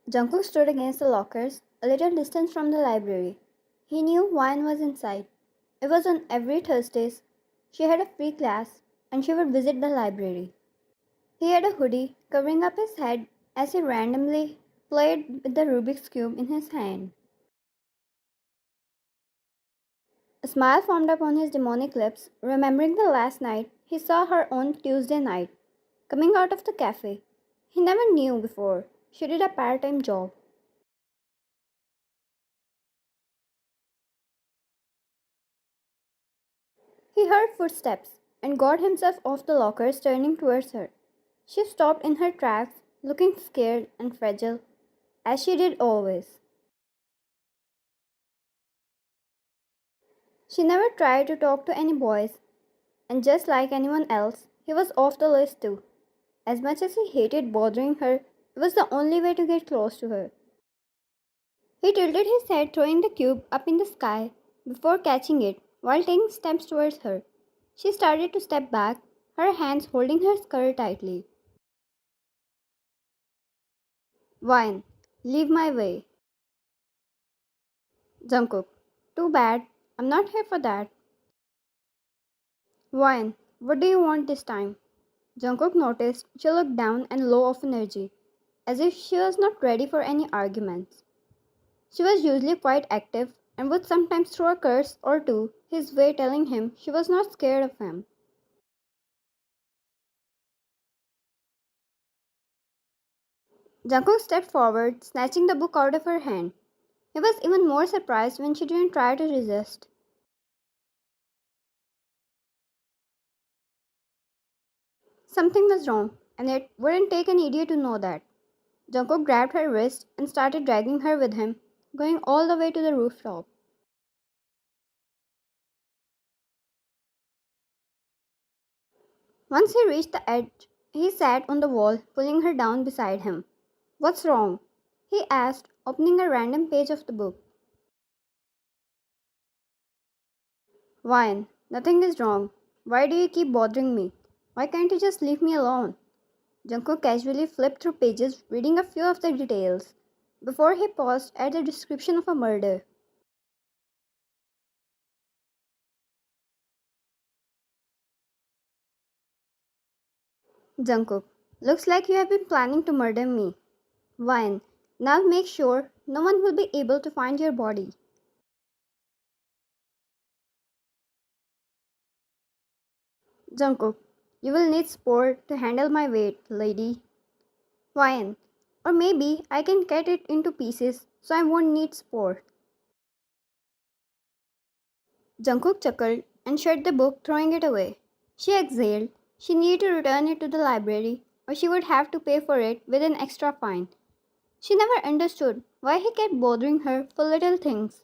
Jungkook stood against the lockers, a little distance from the library. He knew Wine was inside. It was on every Thursdays. She had a free class, and she would visit the library. He had a hoodie covering up his head as he randomly played with the Rubik's Cube in his hand. A smile formed upon his demonic lips, remembering the last night he saw her on Tuesday night, coming out of the cafe. He never knew before she did a part-time job. He heard footsteps and got himself off the lockers turning towards her. She stopped in her tracks, looking scared and fragile, as she did always. She never tried to talk to any boys, and just like anyone else, he was off the list too. As much as he hated bothering her, it was the only way to get close to her. He tilted his head, throwing the cube up in the sky before catching it while taking steps towards her. She started to step back, her hands holding her skirt tightly. Wine, leave my way. Jungkook, too bad. I'm not here for that. Wine, what do you want this time? Jungkook noticed she looked down and low of energy, as if she was not ready for any arguments. She was usually quite active and would sometimes throw a curse or two his way, telling him she was not scared of him. Jungkook stepped forward, snatching the book out of her hand. He was even more surprised when she didn't try to resist. Something was wrong, and it wouldn't take an idiot to know that. Jungkook grabbed her wrist and started dragging her with him, going all the way to the rooftop. Once he reached the edge, he sat on the wall, pulling her down beside him. What's wrong? He asked, opening a random page of the book. Wine, nothing is wrong. Why do you keep bothering me? Why can't you just leave me alone? Jungkook casually flipped through pages, reading a few of the details, before he paused at the description of a murder. Jungkook, looks like you have been planning to murder me. Wine, now make sure no one will be able to find your body. Jungkook, you will need support to handle my weight, lady. Wine, or maybe I can cut it into pieces so I won't need support. Jungkook chuckled and shut the book, throwing it away. She exhaled. She needed to return it to the library, or she would have to pay for it with an extra fine. She never understood why he kept bothering her for little things.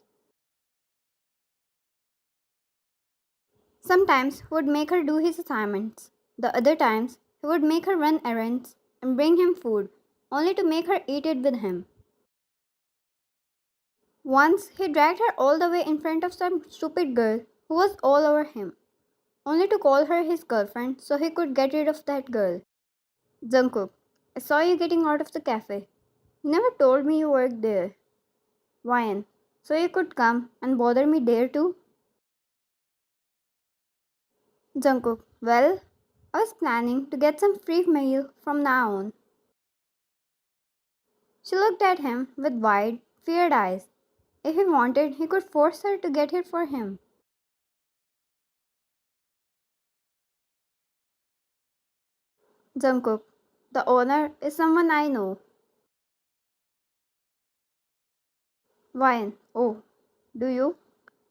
Sometimes he would make her do his assignments. The other times he would make her run errands and bring him food, only to make her eat it with him. Once he dragged her all the way in front of some stupid girl who was all over him, only to call her his girlfriend so he could get rid of that girl. Jungkook, I saw you getting out of the cafe. You never told me you worked there. Wyan, so you could come and bother me there too? Jungkook, well, I was planning to get some free meal from now on. She looked at him with wide, feared eyes. If he wanted, he could force her to get it for him. Jungkook, the owner is someone I know. Wyan, oh, do you?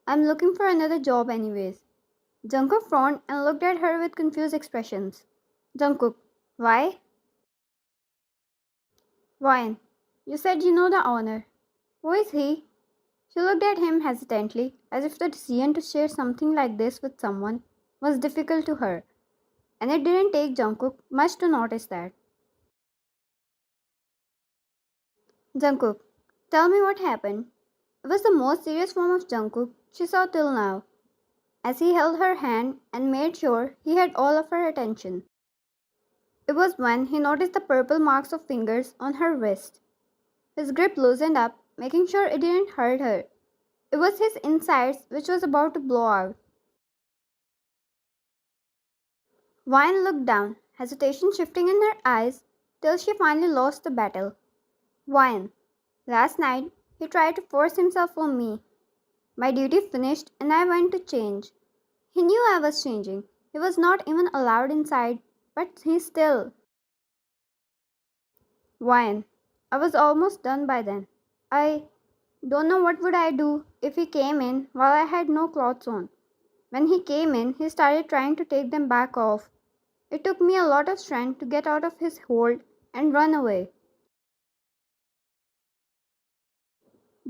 I'm looking for another job anyways. Jungkook frowned and looked at her with confused expressions. Jungkook, why? Wyan, you said you know the owner. Who is he? She looked at him hesitantly, as if the decision to share something like this with someone was difficult to her, and it didn't take Jungkook much to notice that. Jungkook, tell me what happened. It was the most serious form of Jungkook she saw till now, as he held her hand and made sure he had all of her attention. It was when he noticed the purple marks of fingers on her wrist. His grip loosened up, making sure it didn't hurt her. It was his insides which was about to blow out. Vine looked down, hesitation shifting in her eyes till she finally lost the battle. Vine. Last night, he tried to force himself on me. My duty finished and I went to change. He knew I was changing. He was not even allowed inside, but he still. Vine. I was almost done by then. I don't know what would I do if he came in while I had no clothes on. When he came in, he started trying to take them back off. It took me a lot of strength to get out of his hold and run away.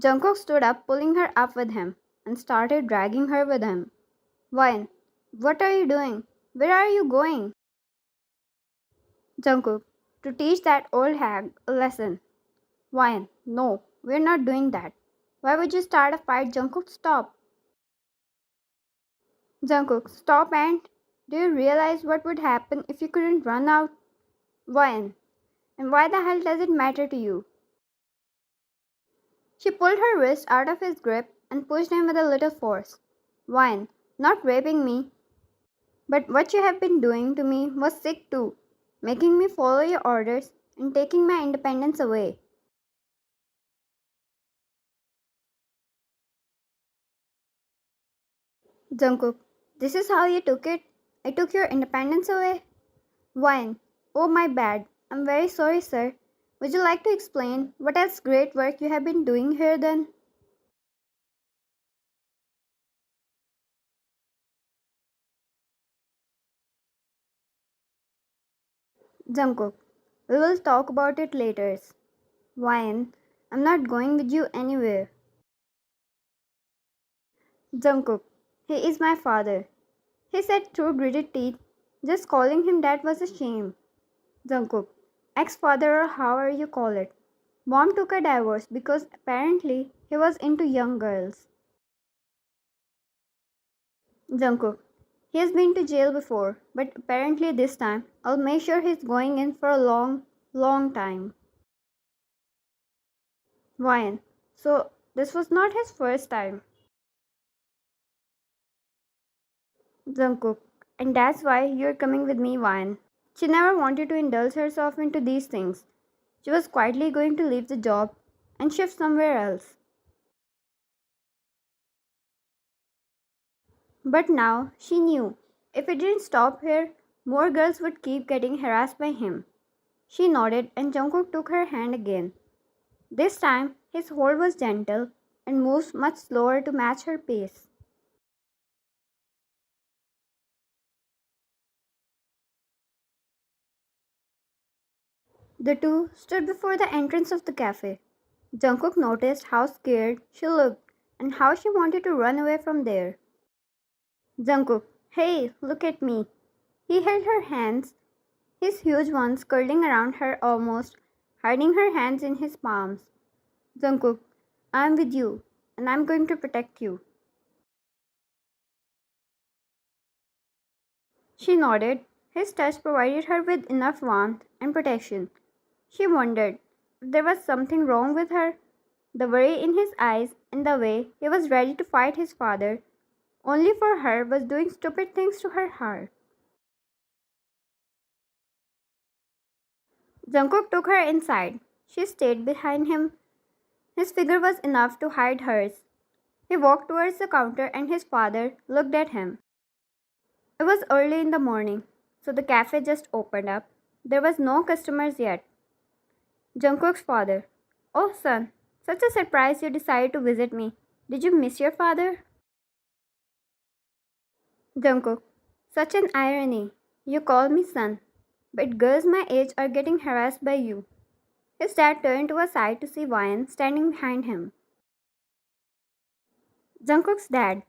Jungkook stood up, pulling her up with him, and started dragging her with him. Vine, what are you doing? Where are you going? Jungkook, to teach that old hag a lesson. Vine, no, we're not doing that. Why would you start a fight, Jungkook? Stop. Jungkook, stop and do you realize what would happen if you couldn't run out? Vine, and why the hell does it matter to you? She pulled her wrist out of his grip and pushed him with a little force. Vine, not raping me. But what you have been doing to me was sick too, making me follow your orders and taking my independence away. Jungkook, this is how you took it? I took your independence away? Vine, oh my bad. I'm very sorry, sir. Would you like to explain what else great work you have been doing here then? Jungkook, we will talk about it later. Vine, I'm not going with you anywhere. Jungkook, he is my father. He said through gritted teeth, just calling him that was a shame. Jungkook, ex-father or however you call it. Mom took a divorce because apparently he was into young girls. Jungkook, he has been to jail before, but apparently this time I'll make sure he's going in for a long, long time. Ryan, so this was not his first time. Jungkook, and that's why you're coming with me, Ryan. She never wanted to indulge herself into these things. She was quietly going to leave the job and shift somewhere else. But now she knew if it didn't stop here, more girls would keep getting harassed by him. She nodded and Jungkook took her hand again. This time his hold was gentle and moved much slower to match her pace. The two stood before the entrance of the cafe. Jungkook noticed how scared she looked and how she wanted to run away from there. Jungkook, hey, look at me. He held her hands, his huge ones curling around her almost, hiding her hands in his palms. Jungkook, I'm with you, and I'm going to protect you. She nodded. His touch provided her with enough warmth and protection. She wondered if there was something wrong with her. The worry in his eyes and the way he was ready to fight his father, only for her, was doing stupid things to her heart. Jungkook took her inside. She stayed behind him. His figure was enough to hide hers. He walked towards the counter and his father looked at him. It was early in the morning, so the cafe just opened up. There was no customers yet. Jungkook's father. Oh son, such a surprise you decided to visit me. Did you miss your father? Jungkook. Such an irony. You call me son, but girls my age are getting harassed by you. His dad turned to a side to see Ryan standing behind him. Jungkook's dad.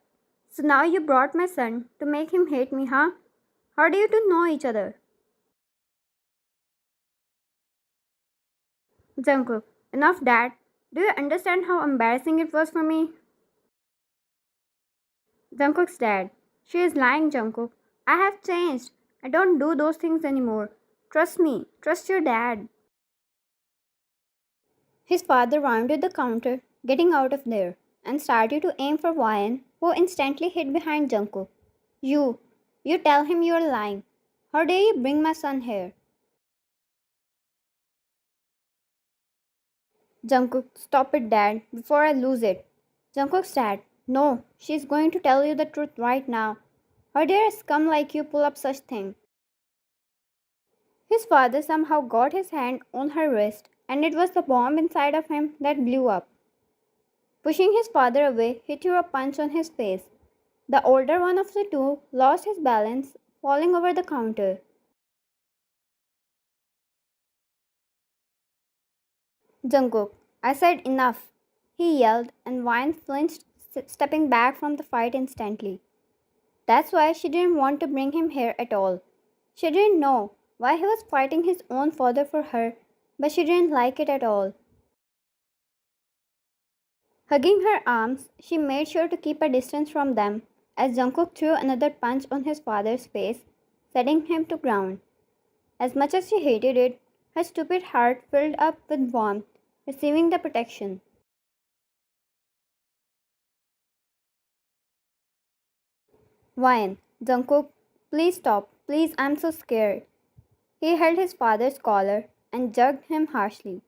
So now you brought my son to make him hate me, huh? How do you two know each other? Jungkook. Enough, dad. Do you understand how embarrassing it was for me? Jungkook's dad. She is lying, Jungkook. I have changed. I don't do those things anymore. Trust me. Trust your dad. His father rounded the counter, getting out of there, and started to aim for Ryan, who instantly hid behind Jungkook. You, you tell him you're lying. How dare you bring my son here? Jungkook, stop it, Dad, before I lose it. Jungkook's dad, no, she's going to tell you the truth right now. How dare a scum like you pull up such thing? His father somehow got his hand on her wrist, and it was the bomb inside of him that blew up. Pushing his father away, he threw a punch on his face. The older one of the two lost his balance, falling over the counter. Jungkook, I said enough, he yelled, and Vine flinched, stepping back from the fight instantly. That's why she didn't want to bring him here at all. She didn't know why he was fighting his own father for her, but she didn't like it at all. Hugging her arms, she made sure to keep a distance from them as Jungkook threw another punch on his father's face, setting him to ground. As much as she hated it, her stupid heart filled up with warmth, receiving the protection. Wine, Jungkook, please stop. Please, I'm so scared. He held his father's collar and jerked him harshly.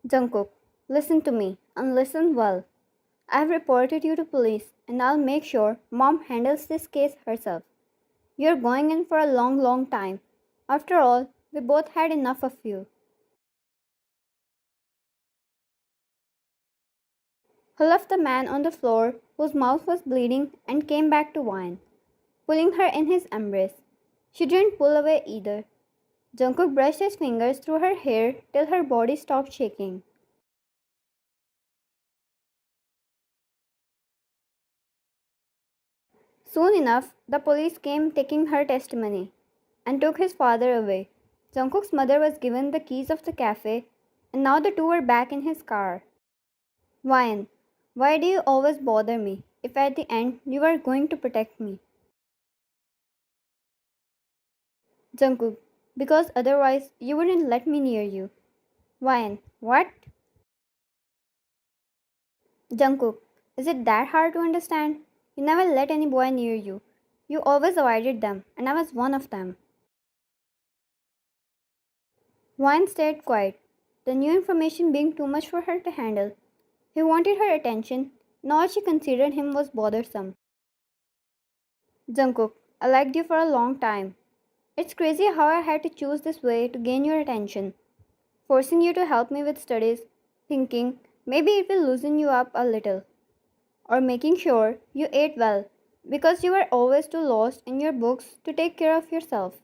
Jungkook, listen to me and listen well. I've reported you to police and I'll make sure mom handles this case herself. You're going in for a long, long time. After all, we both had enough of you. He left the man on the floor whose mouth was bleeding and came back to Wine, pulling her in his embrace. She didn't pull away either. Jungkook brushed his fingers through her hair till her body stopped shaking. Soon enough, the police came taking her testimony and took his father away. Jungkook's mother was given the keys of the cafe, and now the two were back in his car. Wine, why do you always bother me if at the end you are going to protect me? Jungkook, because otherwise you wouldn't let me near you. Wine, what? Jungkook, is it that hard to understand? You never let any boy near you. You always avoided them, and I was one of them. Wine stayed quiet, the new information being too much for her to handle. He wanted her attention, and all she considered him was bothersome. Jungkook, I liked you for a long time. It's crazy how I had to choose this way to gain your attention, forcing you to help me with studies, thinking maybe it will loosen you up a little, or making sure you ate well because you were always too lost in your books to take care of yourself.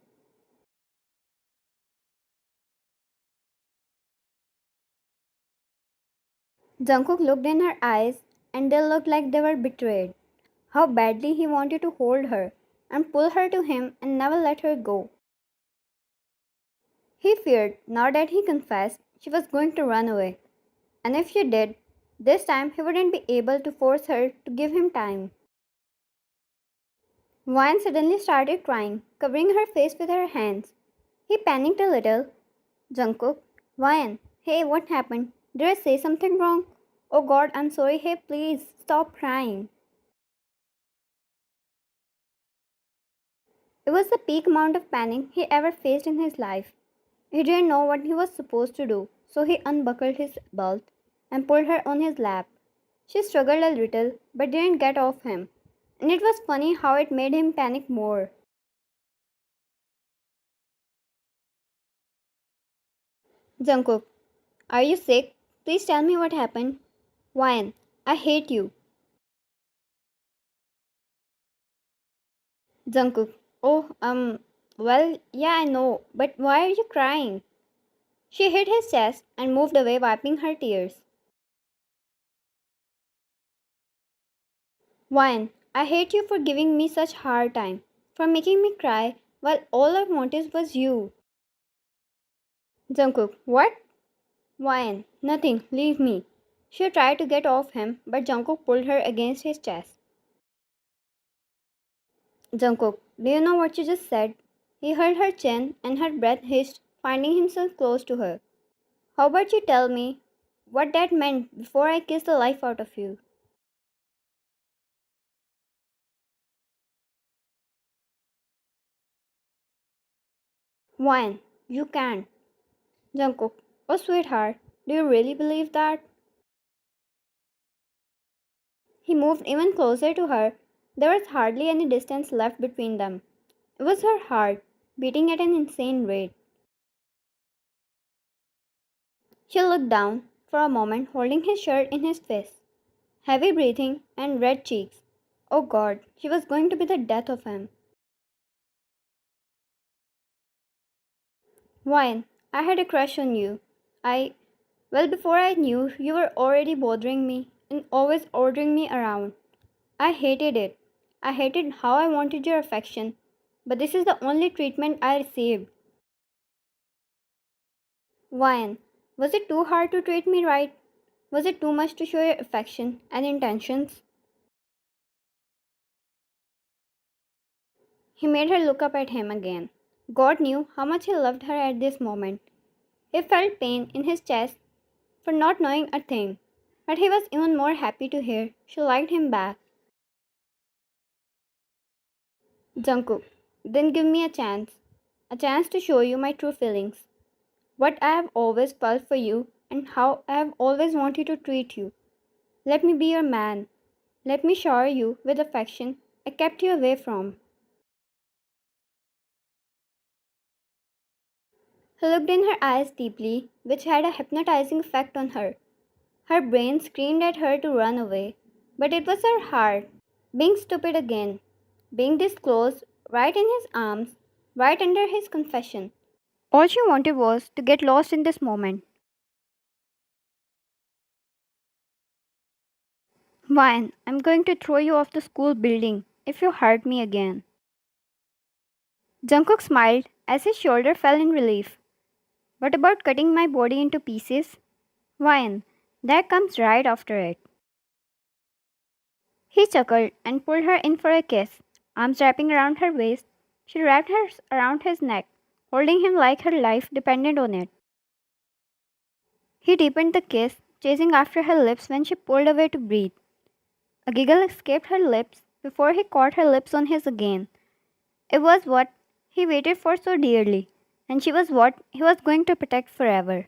Jungkook looked in her eyes and they looked like they were betrayed. How badly he wanted to hold her and pull her to him and never let her go. He feared, now that he confessed, she was going to run away. And if she did, this time he wouldn't be able to force her to give him time. Vine suddenly started crying, covering her face with her hands. He panicked a little. Jungkook, Vine, hey, what happened? Did I say something wrong? Oh god, I'm sorry. Hey, please stop crying. It was the peak amount of panic he ever faced in his life. He didn't know what he was supposed to do, so he unbuckled his belt and pulled her on his lap. She struggled a little, but didn't get off him, and it was funny how it made him panic more. Jungkook, are you sick? Please tell me what happened. Wine, I hate you. Jungkook, oh, well, yeah, I know, but why are you crying? She hit his chest and moved away, wiping her tears. Wine, I hate you for giving me such hard time, for making me cry while all I wanted was you. Jungkook, what? Wine, nothing, leave me. She tried to get off him, but Jungkook pulled her against his chest. Jungkook, do you know what you just said? He held her chin and her breath hissed, finding himself close to her. How about you tell me? what that meant before I kissed the life out of you. Wine, you can't. Jungkook, oh sweetheart, do you really believe that? He moved even closer to her. There was hardly any distance left between them. It was her heart, beating at an insane rate. She looked down, for a moment holding his shirt in his fist. Heavy breathing and red cheeks. Oh God, she was going to be the death of him. Wine, I had a crush on you. Well, before I knew, you were already bothering me and always ordering me around. I hated it. I hated how I wanted your affection, but this is the only treatment I received. Wine, was it too hard to treat me right? Was it too much to show your affection and intentions? He made her look up at him again. God knew how much he loved her at this moment. He felt pain in his chest for not knowing a thing, but he was even more happy to hear she liked him back. Jungkook, then give me a chance to show you my true feelings, what I have always felt for you, and how I have always wanted to treat you. Let me be your man. Let me shower you with affection I kept you away from. He looked in her eyes deeply, which had a hypnotizing effect on her. Her brain screamed at her to run away, but it was her heart, being stupid again, being disclosed right in his arms, right under his confession. All she wanted was to get lost in this moment. Vine, I'm going to throw you off the school building if you hurt me again. Jungkook smiled as his shoulder fell in relief. What about cutting my body into pieces? Vine, that comes right after it. He chuckled and pulled her in for a kiss, arms wrapping around her waist. She wrapped hers around his neck, holding him like her life depended on it. He deepened the kiss, chasing after her lips when she pulled away to breathe. A giggle escaped her lips before he caught her lips on his again. It was what he waited for so dearly, and she was what he was going to protect forever.